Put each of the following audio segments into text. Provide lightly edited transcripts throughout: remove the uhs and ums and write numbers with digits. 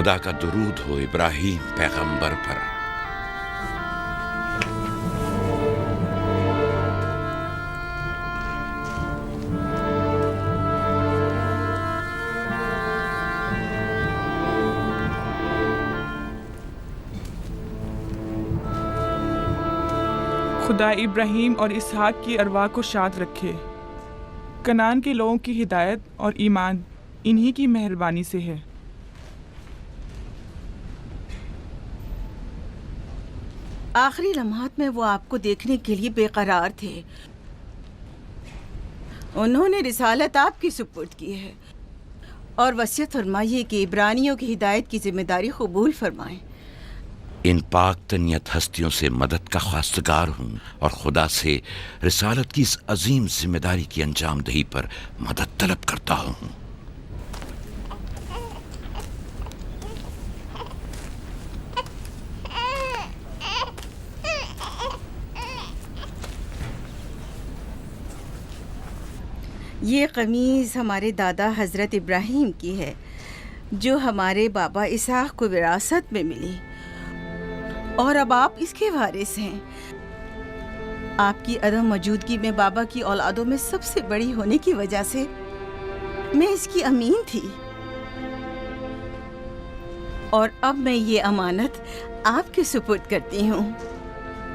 खुदा का दुरूद हो इब्राहीम पैगंबर पर। खुदा इब्राहीम और इसहाक की अरवाह को शाद रखे। कनान के लोगों की हिदायत और ईमान इन्हीं की मेहरबानी से है। आखिरी लम्हात में वो आपको देखने के लिए बेकरार थे। उन्होंने रिसालत आपकी सुपुर्द की है और वसीयत फरमाइए कि इब्रानियों की हिदायत की जिम्मेदारी कबूल फरमाएं। इन पाक तनियत हस्तियों से मदद का ख्वास्तगार हूँ और खुदा से रिसालत की इस अजीम जिम्मेदारी की अंजाम दही पर मदद तलब करता हूँ। ये कमीज़ हमारे दादा हज़रत इब्राहीम की है जो हमारे बाबा इसहाक को विरासत में मिली और अब आप इसके वारिस हैं। आपकी अदम मौजूदगी में बाबा की औलादों में सबसे बड़ी होने की वजह से मैं इसकी अमीन थी और अब मैं ये अमानत आपके सुपुर्द करती हूँ।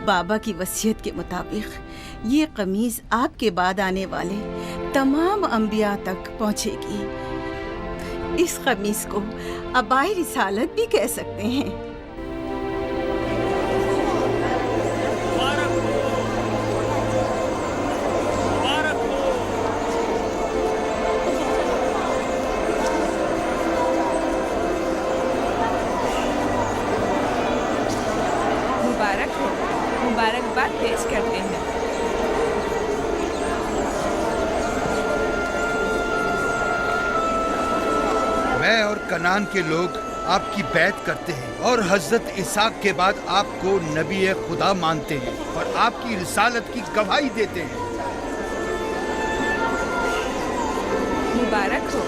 बाबा की वसीयत के मुताबिक ये कमीज़ आपके बाद आने वाले तमाम अंबिया तक पहुँचेगी। इस कमीज़ को अबाए रिसालत भी कह सकते हैं। मुबारकबाद पेश करते हैं। मैं और कनान के लोग आपकी बैत करते हैं और हजरत इसहाक के बाद आपको नबी खुदा मानते हैं और आपकी रिसालत की गवाही देते हैं। मुबारक हो,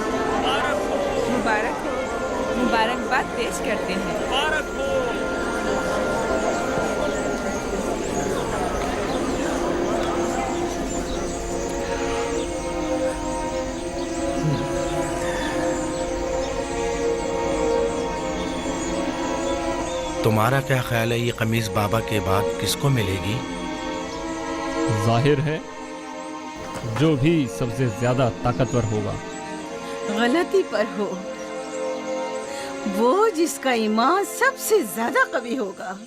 मुबारक हो, मुबारकबाद पेश करते हैं। मुबारक हो। तुम्हारा क्या ख्याल है, ये कमीज बाबा के बाद किसको मिलेगी? जाहिर है जो भी सबसे ज्यादा ताकतवर होगा। गलती पर हो, वो जिसका ईमान सबसे ज्यादा कवी होगा।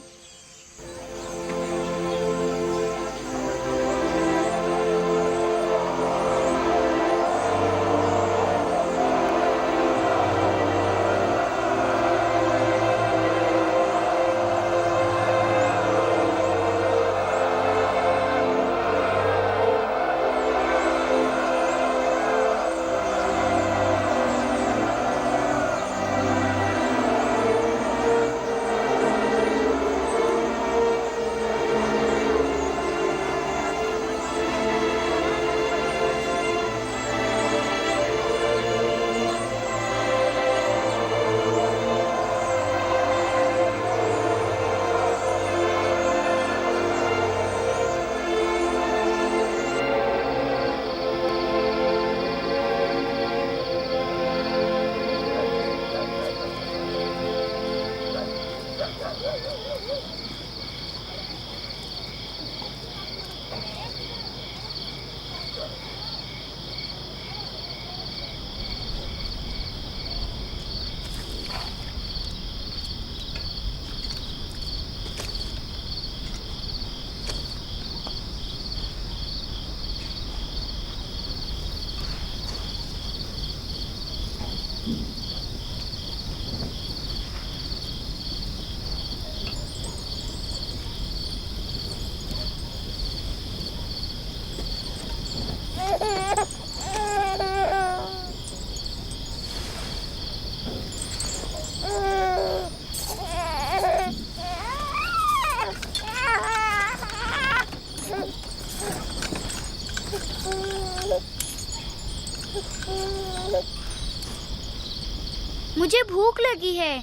मुझे भूख लगी है।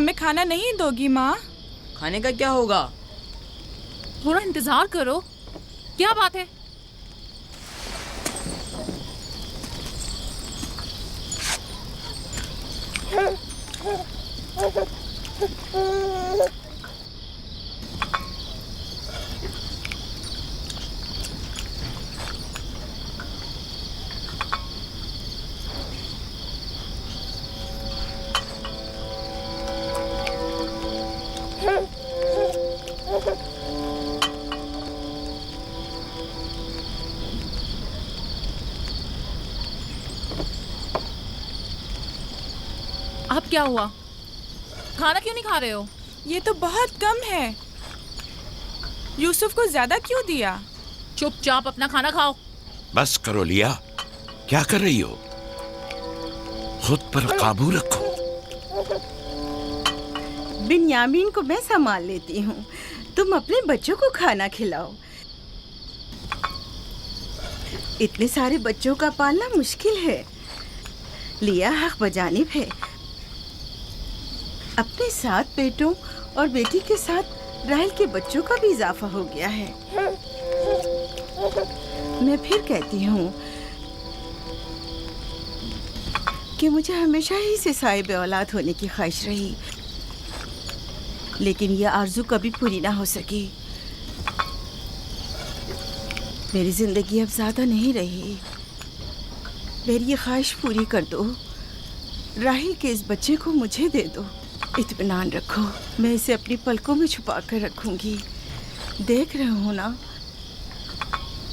हमें खाना नहीं दोगी माँ? खाने का क्या होगा? थोड़ा इंतजार करो। क्या बात है? अब क्या हुआ? खाना क्यों नहीं खा रहे हो? ये तो बहुत कम है। यूसुफ को ज्यादा क्यों दिया? चुपचाप अपना खाना खाओ। बस करो लिया, क्या कर रही हो? खुद पर काबू रखो। बिन्यामीन को मैं संभाल लेती हूँ, तुम अपने बच्चों को खाना खिलाओ। इतने सारे बच्चों का पालना मुश्किल है। लिया हक बजानिब है। अपने 7 बेटों और बेटी के साथ राहेल के बच्चों का भी इजाफा हो गया है। मैं फिर कहती हूँ कि मुझे हमेशा ही से साहिब औलाद होने की ख्वाहिश रही, लेकिन यह आरज़ू कभी पूरी ना हो सकी। मेरी जिंदगी अब ज़्यादा नहीं रही। मेरी ये ख्वाहिश पूरी कर दो। राहिल के इस बच्चे को मुझे दे दो। इत्मीनान रखो, मैं इसे अपनी पलकों में छुपा कर रखूंगी। देख रहे हो ना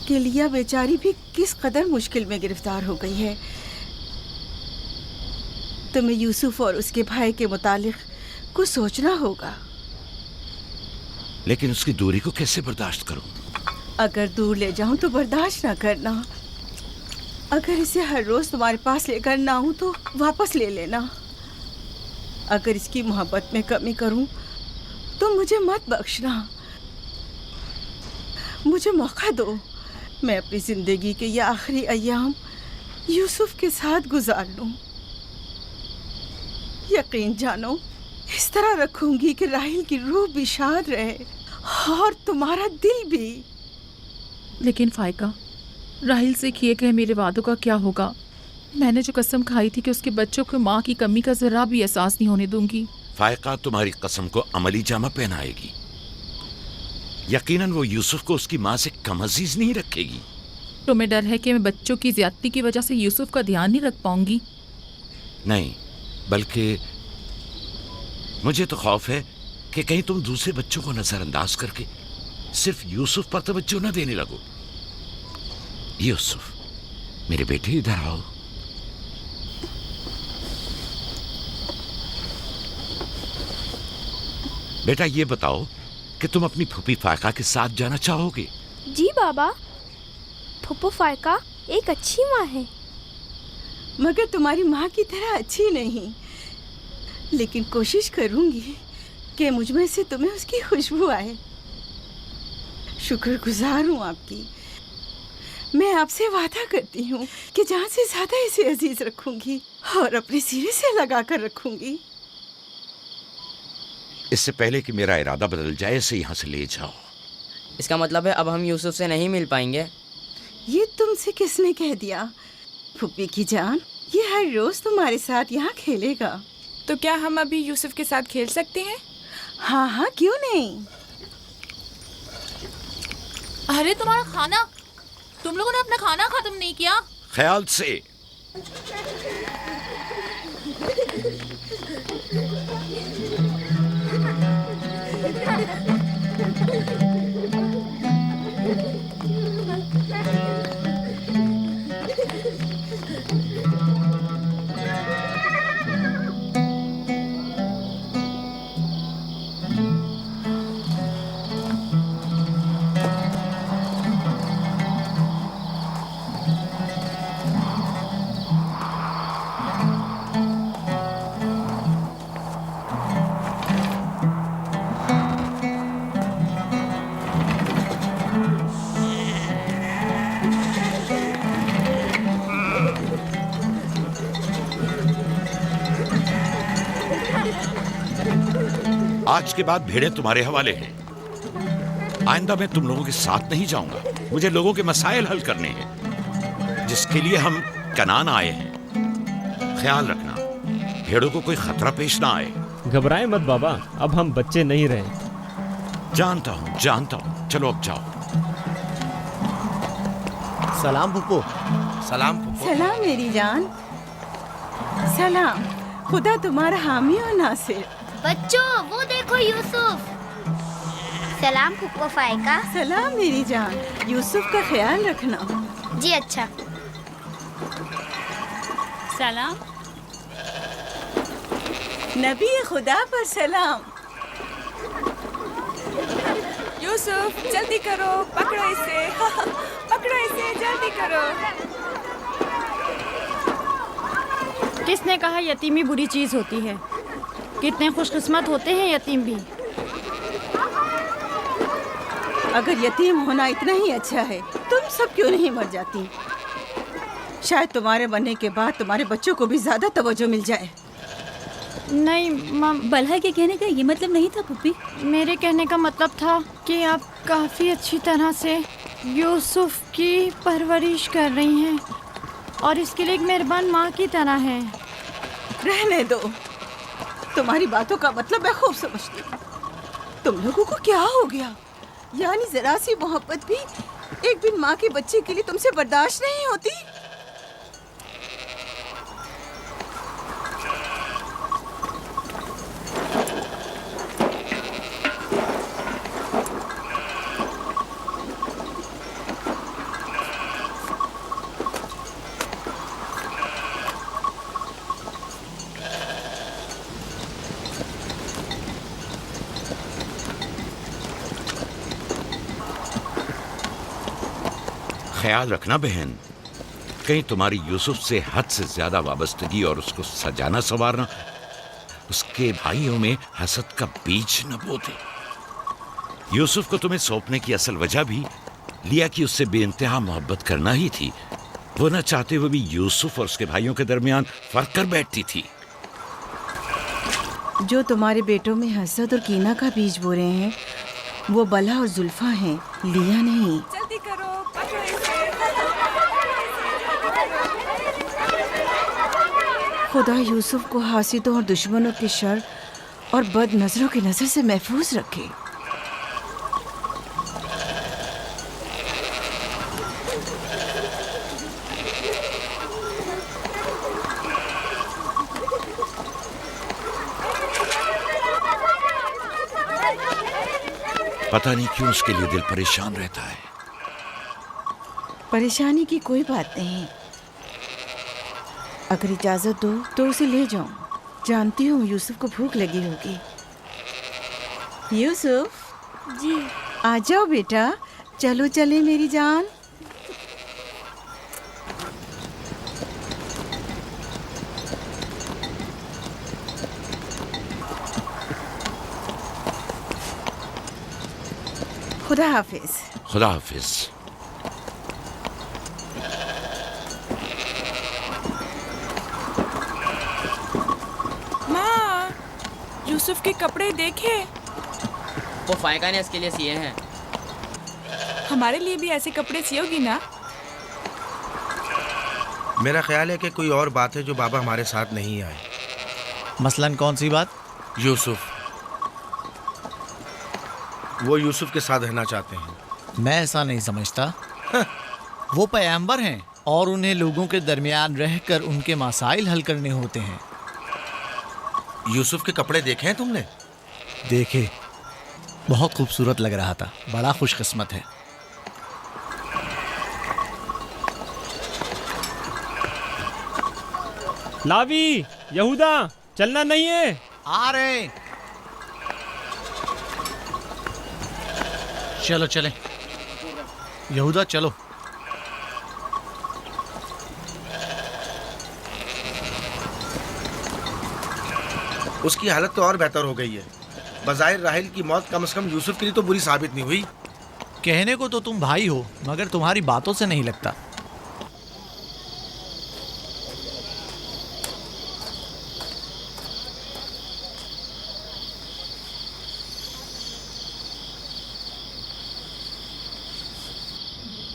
कि लिया बेचारी भी किस कदर मुश्किल में गिरफ्तार हो गई है। तुम्हें यूसुफ और उसके भाई के मुतालिक कुछ सोचना होगा। लेकिन उसकी दूरी को कैसे बर्दाश्त करूं? अगर दूर ले जाऊं तो बर्दाश्त ना करना। अगर इसे हर रोज तुम्हारे पास लेकर ना आऊं तो वापस ले लेना। अगर इसकी मोहब्बत में कमी करूं तो मुझे मत बख्शना। मुझे मौका दो, मैं अपनी जिंदगी के ये आखिरी अय्याम यूसुफ के साथ गुजार लूं। यकीन जानो, इस तरह रखूंगी कि राहिल की रूह भी शाद रहे और तुम्हारा दिल भी। लेकिन फायका, राहिल से किए गए मेरे वादों का क्या होगा? मैंने जो कसम खाई थी कि उसके बच्चों को माँ की कमी का जरा भी एहसास नहीं होने दूंगी। फायका तुम्हारी कसम को अमली जामा पहनाएगी। यकीनन वो यूसुफ को उसकी माँ से कम अजीज नहीं रखेगी। तुम्हें डर है कि मैं बच्चों की ज्यादती की वजह से यूसुफ का ध्यान नहीं रख पाऊंगी? नहीं, बल्कि मुझे तो खौफ है कि कहीं तुम दूसरे बच्चों को नजरअंदाज करके सिर्फ यूसुफ पर तवज्जो न देने लगो। यूसुफ, मेरे बेटे, इधर आओ। बेटा, ये बताओ कि तुम अपनी फूफी फायका के साथ जाना चाहोगे? जी बाबा, फूफू फायका एक अच्छी माँ है। मगर तुम्हारी माँ की तरह अच्छी नहीं, लेकिन कोशिश करूंगी कि मुझ में से तुम्हें उसकी खुशबू आए। शुक्रगुजार हूँ आपकी। मैं आपसे वादा करती हूँ कि जान से ज्यादा इसे अजीज रखूंगी और अपने सीने से लगा कर रखूंगी। इससे पहले कि मेरा इरादा बदल जाए, इसे यहाँ से ले जाओ। इसका मतलब है अब हम यूसुफ से नहीं मिल पाएंगे? ये तुमसे किसने कह दिया? फूफी की जान, ये हर रोज तुम्हारे साथ यहाँ खेलेगा। तो क्या हम अभी यूसुफ के साथ खेल सकते हैं? हाँ हाँ, क्यों नहीं। अरे तुम्हारा खाना, तुम लोगों ने अपना खाना खत्म नहीं किया? ख्याल से। आज के बाद भेड़ें तुम्हारे हवाले हैं। आइंदा मैं तुम लोगों के साथ नहीं जाऊंगा। मुझे लोगों के मसाइल हल करने हैं, जिसके लिए हम कनान आए हैं। ख्याल रखना भेड़ों को कोई खतरा पेश ना आए। घबराए मत बाबा, अब हम बच्चे नहीं रहे। जानता हूँ। चलो अब जाओ। सलाम फुप्पो। सलाम फुप्पो। सलाम मेरी जान। सलाम। खुदा तुम्हारा हामी और नासिर। बच्चों वो देखो यूसुफ। सलाम फुप्पो फायका। सलाम मेरी जान। यूसुफ का ख्याल रखना। जी अच्छा। सलाम। नबी खुदा पर सलाम। यूसुफ जल्दी करो, पकड़ो इसे। पकड़ो इसे, जल्दी करो। किसने कहा यतीमी बुरी चीज होती है? कितने खुशकिस्मत होते हैं यतीम भी। अगर यतीम होना इतना ही अच्छा है, तुम सब क्यों नहीं मर जाती? शायद तुम्हारे बनने के बाद तुम्हारे बच्चों को भी ज्यादा तवज्जो मिल जाए। नहीं मम, बलहा के कहने का ये मतलब नहीं था पुप्पी। मेरे कहने का मतलब था कि आप काफ़ी अच्छी तरह से यूसुफ की परवरिश कर रही हैं और इसके लिए एक मेहरबान माँ की तरह हैं। रहने दो। तुम्हारी बातों का मतलब मैं खूब समझती हूँ। तुम लोगों को क्या हो गया? यानी जरा सी मोहब्बत भी एक बिन माँ के बच्चे के लिए तुमसे बर्दाश्त नहीं होती? ख्याल रखना बहन, कहीं तुम्हारी यूसुफ से हद से ज्यादा वाबस्तगी और उसको सजाना संवारना उसके भाइयों में हसद का बीज न बो दे। यूसुफ को तुम्हें सौंपने की असल वजह भी लिया कि उससे बेइंतहा मोहब्बत करना ही थी। वो न चाहते हुए भी यूसुफ और उसके भाइयों के दरमियान फर्क कर बैठती थी। जो तुम्हारे बेटों में हसद और कीना का बीज बो रहे हैं, वो बला और जुल्फा हैं, लिया नहीं। जल्दी करो, पकड़ो इसे। खुदा यूसुफ को हासिदों और दुश्मनों के शर और बद नजरों की नजर से महफूज रखे। पता नहीं क्यों उसके लिए दिल परेशान रहता है। परेशानी की कोई बात नहीं। अगर इजाजत दो तो उसे ले जाऊं। जानती हूँ यूसुफ को भूख लगी होगी। यूसुफ जी आ जाओ बेटा, चलो चले मेरी जान। खुदा हाफिज। खुदा हाफिज। माँ, यूसुफ के कपड़े देखे। वो फायका ने इसके लिए सिए हैं। हमारे लिए भी ऐसे कपड़े सियोगी ना? मेरा ख्याल है कि कोई और बात है जो बाबा हमारे साथ नहीं आए। मसलन कौन सी बात? यूसुफ। वो यूसुफ के साथ रहना चाहते हैं। मैं ऐसा नहीं समझता। वो पैगंबर हैं और उन्हें लोगों के दरमियान रहकर उनके मसाइल हल करने होते हैं। यूसुफ के कपड़े देखे हैं तुमने? देखे, बहुत खूबसूरत लग रहा था। बड़ा खुशकिस्मत है। लावी, यहूदा, चलना नहीं है। आ रहे। चलो चलें। यहूदा चलो। उसकी हालत तो और बेहतर हो गई है। बज़ाहिर राहिल की मौत कम से कम यूसुफ के लिए तो बुरी साबित नहीं हुई। कहने को तो तुम भाई हो, मगर तुम्हारी बातों से नहीं लगता।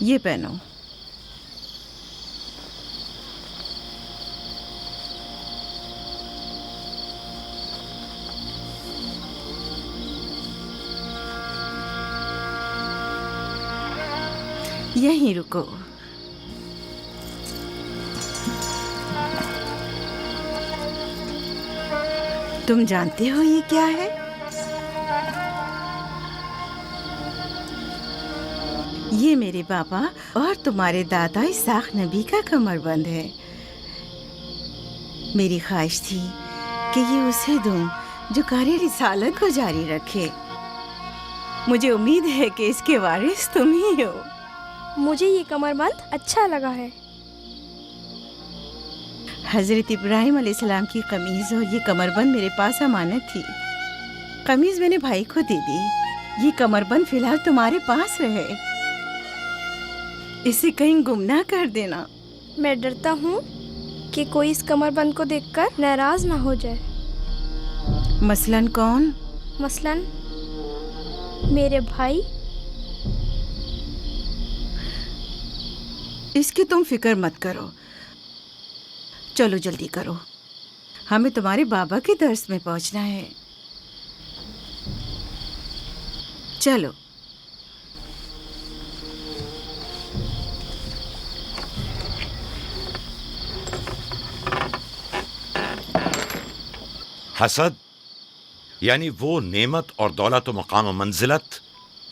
ये पहनो। यहीं रुको। तुम जानते हो ये क्या है? ये मेरे बाबा और तुम्हारे दादा इसाक नबी का कमरबंद है। मेरी ख्वाहिश थी कि ये उसे दूं जो कार्य रिसालत को जारी रखे। मुझे उम्मीद है कि इसके वारिस तुम ही हो। मुझे ये कमरबंद अच्छा लगा है। हजरत इब्राहिम अलैहिस्सलाम की कमीज और ये कमरबंद मेरे पास अमानत थी। कमीज मैंने भाई को दे दी। ये कमरबंद फिलहाल तुम्हारे पास रहे। इसे कहीं गुम ना कर देना। मैं डरता हूँ कि कोई इस कमरबंद को देखकर नाराज ना हो जाए। मसलन कौन? मसलन मेरे भाई। इसकी तुम फिक्र मत करो। चलो जल्दी करो, हमें तुम्हारे बाबा के दर्स में पहुंचना है। चलो। हसद यानी वो नेमत और दौलत व मकाम व मंजिलत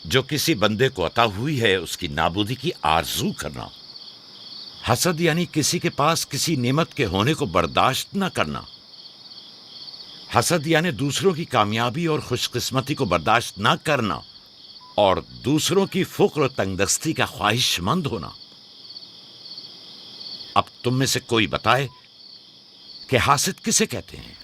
जो किसी बंदे को अता हुई है, उसकी नाबूदी की आरजू करना। हसद यानी किसी के पास किसी नेमत के होने को बर्दाश्त न करना। हसद यानी दूसरों की कामयाबी और खुशकिस्मती को बर्दाश्त न करना और दूसरों की फुक्र और तंगदस्ती का ख्वाहिशमंद होना। अब तुम में से कोई बताए कि हासिद किसे कहते हैं?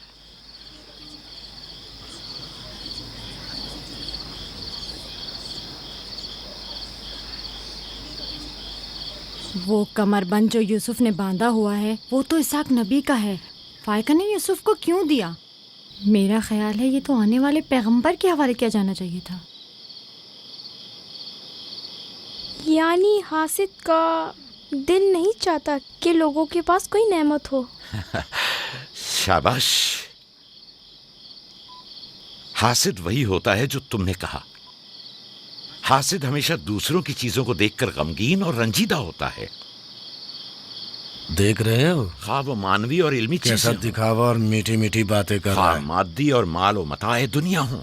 वो कमरबंद जो यूसुफ ने बांधा हुआ है वो तो इसाक नबी का है। फायका ने यूसुफ को क्यों दिया? मेरा ख्याल है ये तो आने वाले पैगंबर के हवाले किया जाना चाहिए था। यानी हासिद का दिल नहीं चाहता कि लोगों के पास कोई नेमत हो। शाबाश। हासिद वही होता है जो तुमने कहा। हासिद हमेशा दूसरों की चीजों को देखकर गमगीन और रंजीदा होता है। देख रहे हो खा वो मानवी और इल्मी कैसा चीजें दिखावा और मीठी मीठी बातें कर रहा है। मादी और माल और मताए दुनिया हो।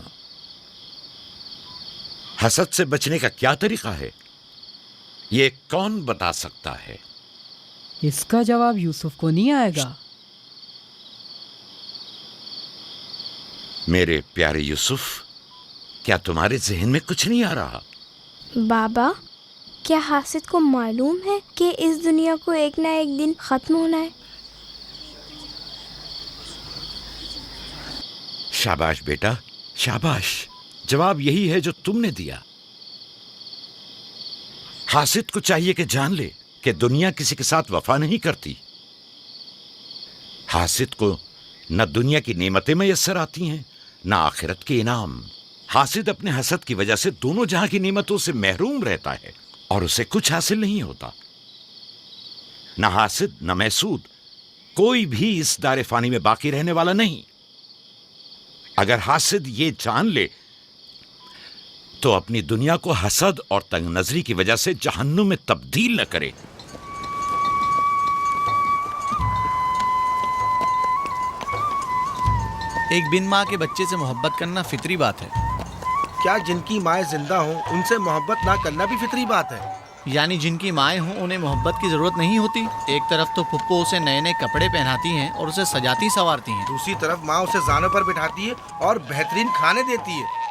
हसद से बचने का क्या तरीका है, ये कौन बता सकता है? इसका जवाब यूसुफ को नहीं आएगा। मेरे प्यारे यूसुफ, क्या तुम्हारे जहन में कुछ नहीं आ रहा? बाबा, क्या हासिद को मालूम है कि इस दुनिया को एक ना एक दिन खत्म होना है? शाबाश बेटा, शाबाश। जवाब यही है जो तुमने दिया। हासिद को चाहिए कि जान ले कि दुनिया किसी के साथ वफा नहीं करती। हासिद को न दुनिया की नेमतें मैसर आती हैं, न आखिरत के इनाम। हासिद अपने हसद की वजह से दोनों जहां की नेमतों से महरूम रहता है और उसे कुछ हासिल नहीं होता। न हासिद न महसूद, कोई भी इस दारे फानी में बाकी रहने वाला नहीं। अगर हासिद ये जान ले तो अपनी दुनिया को हसद और तंग नजरी की वजह से जहन्नुम में तब्दील न करे। एक बिन माँ के बच्चे से मोहब्बत करना फितरी बात है। क्या जिनकी माएँ जिंदा हों उनसे मोहब्बत ना करना भी फितरी बात है? यानी जिनकी माएँ हों उन्हें मोहब्बत की जरूरत नहीं होती। एक तरफ तो फुप्पो उसे नए नए कपड़े पहनाती हैं और उसे सजाती संवारती हैं, दूसरी तरफ माँ उसे जानों पर बिठाती है और बेहतरीन खाने देती है।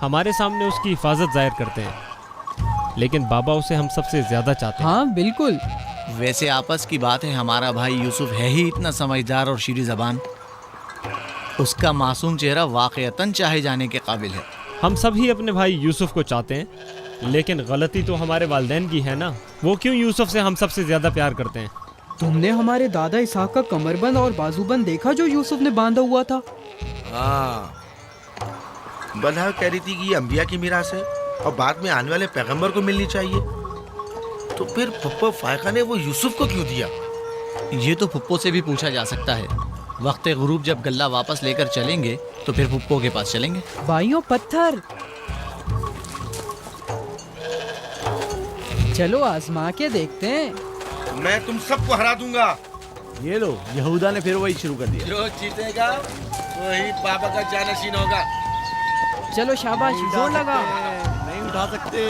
हमारे सामने उसकी हिफाजत जाहिर करते हैं, लेकिन बाबा उसे हम सबसे ज्यादा चाहते हैं। हाँ बिल्कुल। वैसे आपस की बात है, हमारा भाई यूसुफ है ही इतना समझदार और शीरी ज़बान। उसका मासूम चेहरा वाक़यतन चाहे जाने के काबिल है। हम सभी अपने भाई यूसुफ को चाहते हैं, लेकिन गलती तो हमारे वालिदैन की है ना। वो क्यों यूसुफ से हम सबसे ज्यादा प्यार करते हैं? तुमने हमारे दादा इसाक का कमरबंद और बाजूबंद देखा जो यूसुफ ने बांधा हुआ था? हाँ, बल्हा कह रही थी कि ये अंबिया की मीरास है और बाद में आने वाले पैगंबर को मिलनी चाहिए। तो फिर फुप्पो फायका ने वो यूसुफ को क्यों दिया? ये तो फुप्पो से भी पूछा जा सकता है। वक्त गुरूब जब गल्ला वापस लेकर चलेंगे तो फिर फुप्पो के पास चलेंगे। भाइयों पत्थर, चलो आजमा के देखते हैं। मैं तुम सबको हरा दूंगा। ये लो, यहूदा ने फिर वही शुरू कर दिया। जो जीतेगा वही बाबा का जानशीन होगा। चलो शाबाश, जोर लगा। नहीं उठा सकते।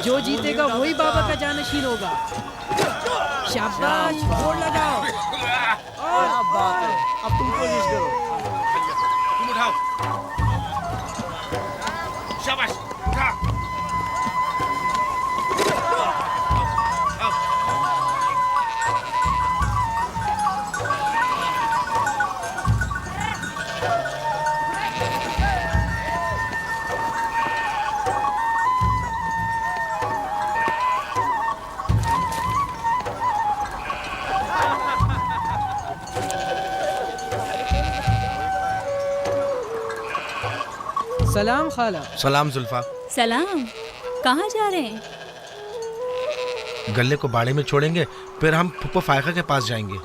जो जीतेगा वही बाबा का जानशीन होगा। शाबाश, जोर लगाओ। क्या बात है, अब तुम कोशिश करो। तुम उठाओ। शाबाश, उठा। सलाम खाला। सलाम जुल्फा। सलाम। कहाँ जा रहे हैं? गल्ले को बाड़े में छोड़ेंगे, फिर हम फुप्पो फायका के पास जाएंगे।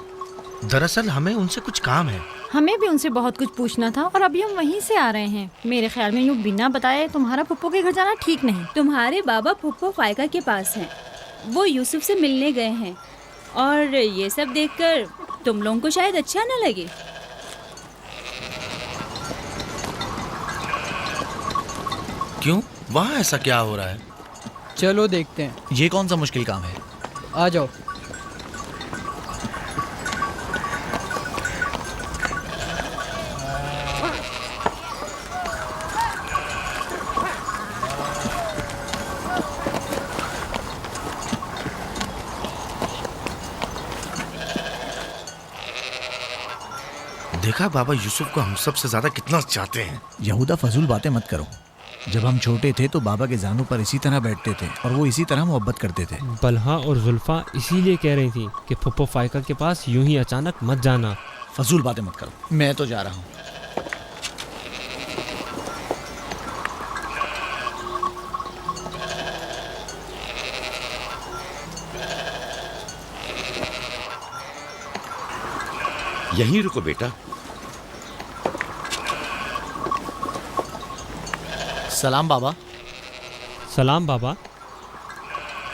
दरअसल हमें उनसे कुछ काम है। हमें भी उनसे बहुत कुछ पूछना था और अभी हम वहीं से आ रहे हैं। मेरे ख्याल में यूँ बिना बताए तुम्हारा फुप्पो के घर जाना ठीक नहीं। तुम्हारे बाबा फुप्पो फायका के पास हैं। वो यूसुफ से मिलने गए हैं और ये सब देखकर तुम लोगों को शायद अच्छा न लगे। क्यों? वहाँ ऐसा क्या हो रहा है? चलो देखते हैं। ये कौन सा मुश्किल काम है? आ जाओ। देखा बाबा यूसुफ को हम सबसे ज्यादा कितना चाहते हैं। यहूदा फजूल बातें मत करो। जब हम छोटे थे तो बाबा के जानू पर इसी तरह बैठते थे और वो इसी तरह मोहब्बत करते थे। बलहा और जुल्फा इसीलिए कह रही थी कि फुप्पो फायका के पास यूं ही अचानक मत जाना। फजूल बातें मत करो, मैं तो जा रहा हूँ। यहीं रुको बेटा। सलाम बाबा। सलाम बाबा।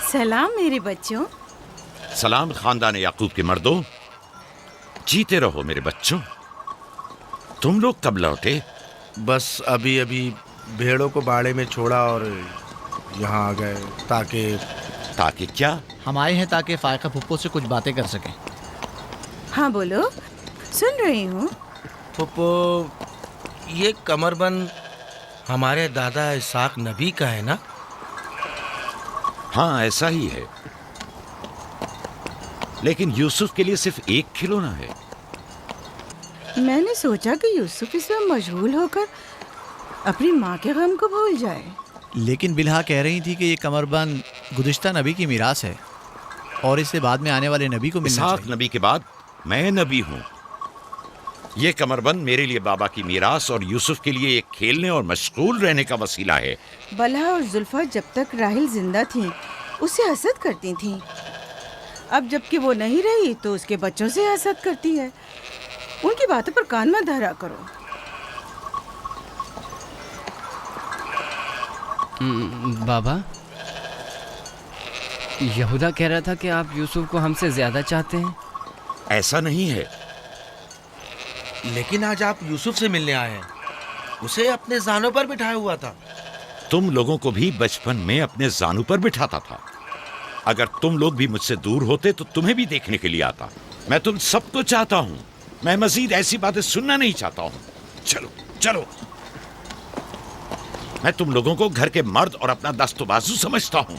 सलाम मेरे बच्चों। सलाम खानदान याकूब के मर्दों। जीते रहो मेरे बच्चों। तुम लोग कब लौटे? बस अभी अभी भेड़ों को बाड़े में छोड़ा और यहाँ आ गए। ताकि क्या? हम आए हैं ताकि फायका फुप्पो से कुछ बातें कर सकें। हाँ बोलो, सुन रही हूँ। फुप्पो, ये कमरबंद हमारे दादा इसाक नबी का है ना? हाँ ऐसा ही है, लेकिन यूसुफ के लिए सिर्फ एक खिलौना है। मैंने सोचा कि यूसुफ इसमें मशगूल होकर अपनी माँ के गम को भूल जाए। लेकिन बिलहा कह रही थी कि ये कमरबंद गुज़िश्ता नबी की मीरास है और इससे बाद में आने वाले नबी को मिलना चाहिए। इसाक नबी के बाद मैं नबी हूँ। ये कमरबंद मेरे लिए बाबा की मीरास और यूसुफ के लिए एक खेलने और मशगूल रहने का वसीला है। बलहा और जुल्फा जब तक राहिल जिंदा थी उससे हसद करती थीं। अब जबकि वो नहीं रही तो उसके बच्चों से हसद करती है। उनकी बातों पर कान मत धरा करो। बाबा, यहूदा कह रहा था कि आप यूसुफ को हमसे ज्यादा चाहते हैं। ऐसा नहीं है। लेकिन आज आप यूसुफ से मिलने आए हैं। उसे अपने जानों पर बिठाया हुआ था। तुम लोगों को भी बचपन में अपने जानू पर बिठाता था। अगर तुम लोग भी मुझसे दूर होते तो तुम्हें भी देखने के लिए आता। मैं तुम सबको चाहता हूँ। मैं मजीद ऐसी बातें सुनना नहीं चाहता हूँ। चलो चलो। मैं तुम लोगों को घर के मर्द और अपना दस्तबाजू समझता हूँ,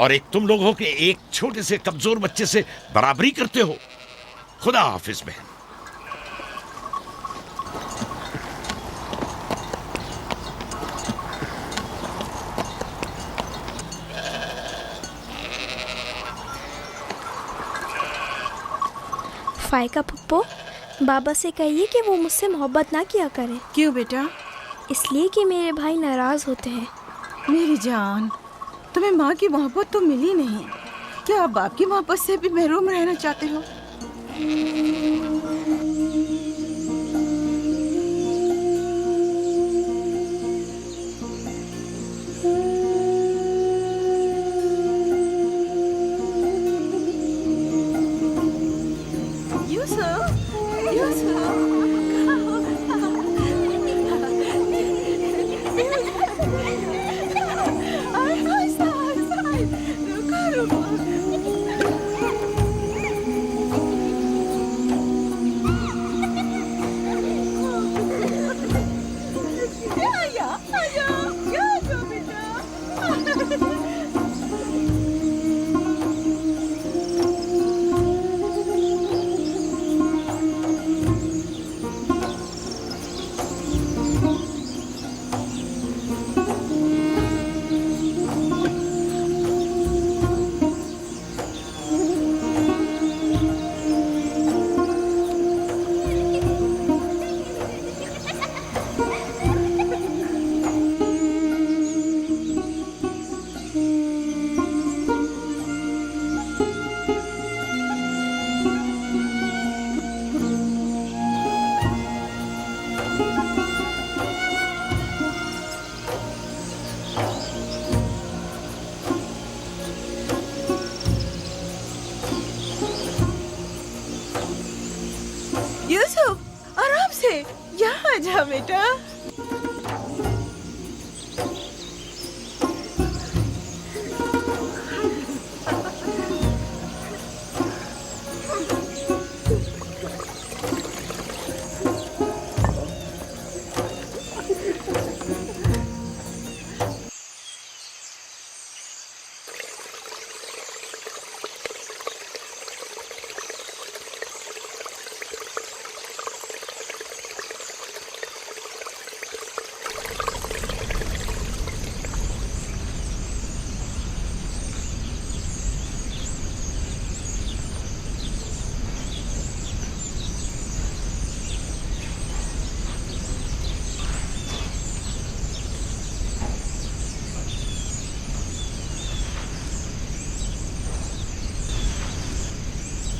और एक तुम लोग हो कि एक छोटे से कमजोर बच्चे से बराबरी करते हो। खुदा हाफिज बहन। फायका पप्पो, बाबा से कहिए कि वो मुझसे मोहब्बत ना किया करे। क्यों बेटा? इसलिए कि मेरे भाई नाराज होते हैं। मेरी जान, तुम्हें माँ की मोहब्बत तो मिली नहीं। क्या आप बाप की मोहब्बत से भी महरूम रहना चाहते हो? यूसुफ, आराम से, यहाँ आ जा बेटा।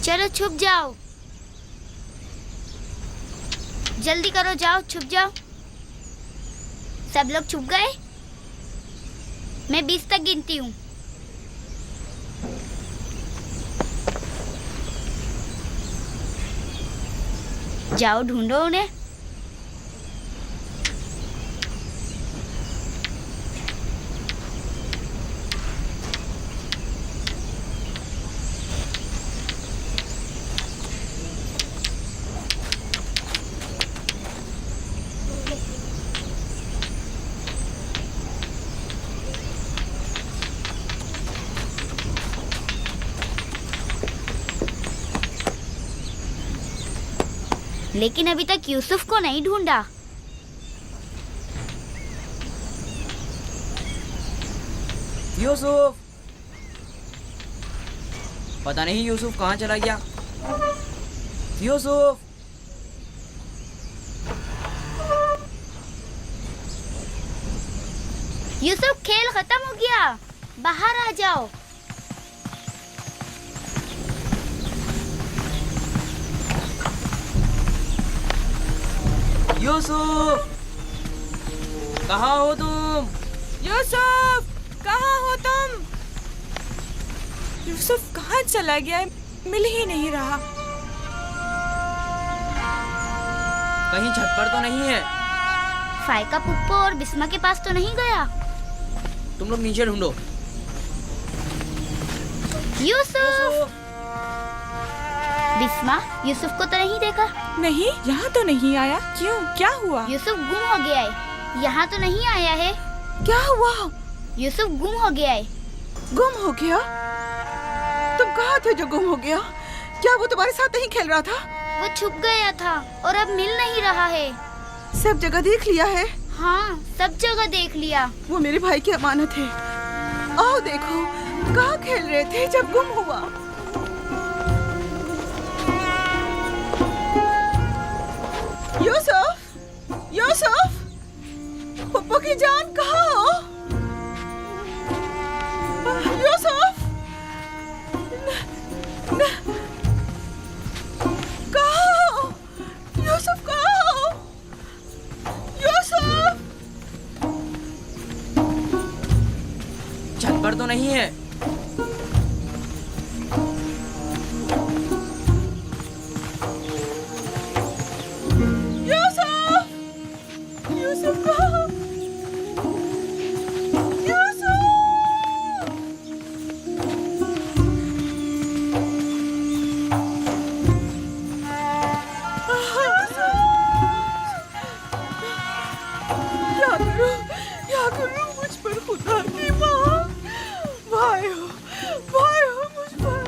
चलो छुप जाओ, जल्दी करो, जाओ छुप जाओ। सब लोग छुप गए? मैं 20 तक गिनती हूँ। जाओ ढूंढो उन्हें। लेकिन अभी तक यूसुफ को नहीं ढूंढा। यूसुफ, पता नहीं यूसुफ कहाँ चला गया। यूसुफ, यूसुफ, खेल खत्म हो गया, बाहर आ जाओ। यूसुफ, कहाँ हो तुम? यूसुफ, कहाँ हो तुम? यूसुफ कहाँ चला गया है? मिल ही नहीं रहा। कहीं छत पर तो नहीं है? फाइका पुप्पो और बिस्मा के पास तो नहीं गया? तुम लोग नीचे ढूंढो। यूसुफ! बिस्मा, यूसुफ को तो नहीं देखा? नहीं, यहाँ तो नहीं आया। क्यों, क्या हुआ? यूसुफ गुम हो गया है। यहाँ तो नहीं आया है। क्या हुआ? यूसुफ गुम हो गया है। गुम हो गया? तुम कहाँ थे जो गुम हो गया? क्या वो तुम्हारे साथ नहीं खेल रहा था? वो छुप गया था और अब मिल नहीं रहा है। सब जगह देख लिया है? हाँ, सब जगह देख लिया। वो मेरे भाई की अमानत है। आओ देखो, कहाँ खेल रहे थे जब गुम हुआ? यूसुफ, यूसुफ, पप्पू की जान कहाँ हो? यूसुफ, छत पर तो नहीं है। यूसुफ क्या करूं मुझ पर खुदा की माँ, भाई हो मुझ पर।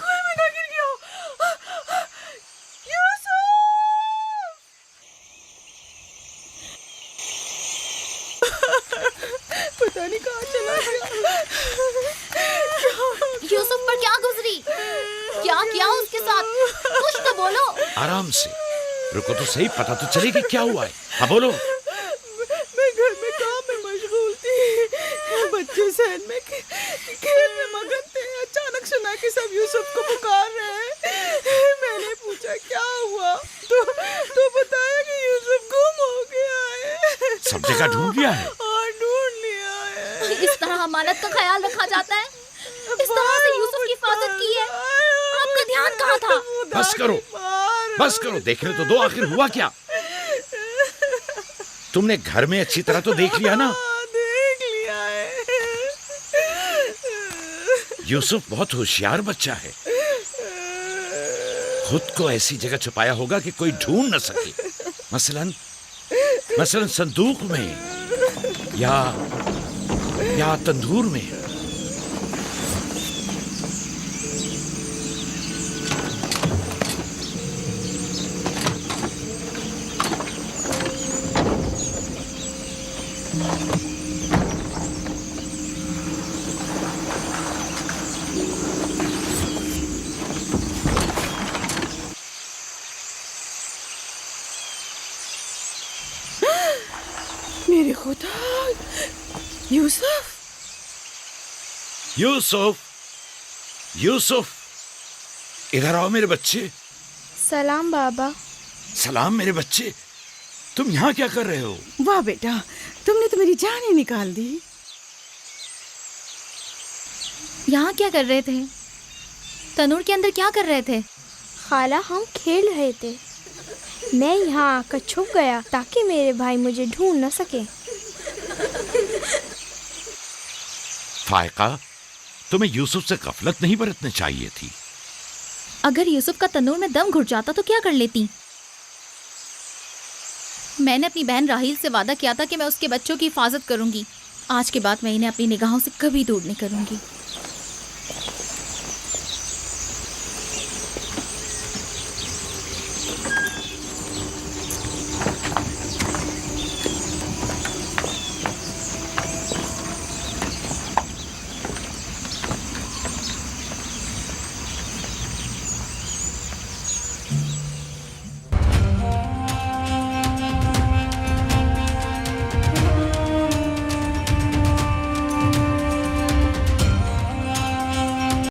कुएं में ना गिर गया। यूसुफ! पता नहीं कहाँ चला गया। यूसुफ पर क्या गुजरी? क्या किया उसके साथ? कुछ तो बोलो। आराम से रुको तो सही, पता तो चले कि क्या हुआ है। हाँ बोलो। मैं घर में काम में मशगूल थी, बच्चे सहन में खेल में मगन थे। अचानक सुना कि सब यूसुफ को पुकार रहे हैं। मैंने पूछा क्या हुआ, तो बताया कि यूसुफ गुम हो गया है। सब जगह ढूंढ लिया है? हाँ, ढूंढ लिया है। इस तरह अमानत का ख्याल रखा जाता है? इस तरह से यूसुफ की हिफाजत की है? आपका ध्यान कहाँ था? बस करो, देखने तो दो, आखिर हुआ क्या? तुमने घर में अच्छी तरह तो देख लिया ना? देख लिया है। यूसुफ बहुत होशियार बच्चा है, खुद को ऐसी जगह छुपाया होगा कि कोई ढूंढ न सके। मसलन संदूक में या तंदूर में। मेरे खुदा, यूसुफ! इधर आओ मेरे बच्चे। सलाम बाबा। सलाम मेरे बच्चे, तुम यहाँ क्या कर रहे हो? वाह बेटा, तुमने तो मेरी जान ही निकाल दी। यहाँ क्या कर रहे थे? तनूर के अंदर क्या कर रहे थे? खाला, हम खेल रहे थे। मैं यहाँ आकर छुप गया ताकि मेरे भाई मुझे ढूंढ न सके। फायका, तुम्हें यूसुफ से गफलत नहीं बरतनी चाहिए थी। अगर यूसुफ का तनूर में दम घुट जाता तो क्या कर लेती? मैंने अपनी बहन राहील से वादा किया था कि मैं उसके बच्चों की हिफाजत करूंगी। आज के बाद मैं इन्हें अपनी निगाहों से कभी दूर नहीं करूंगी।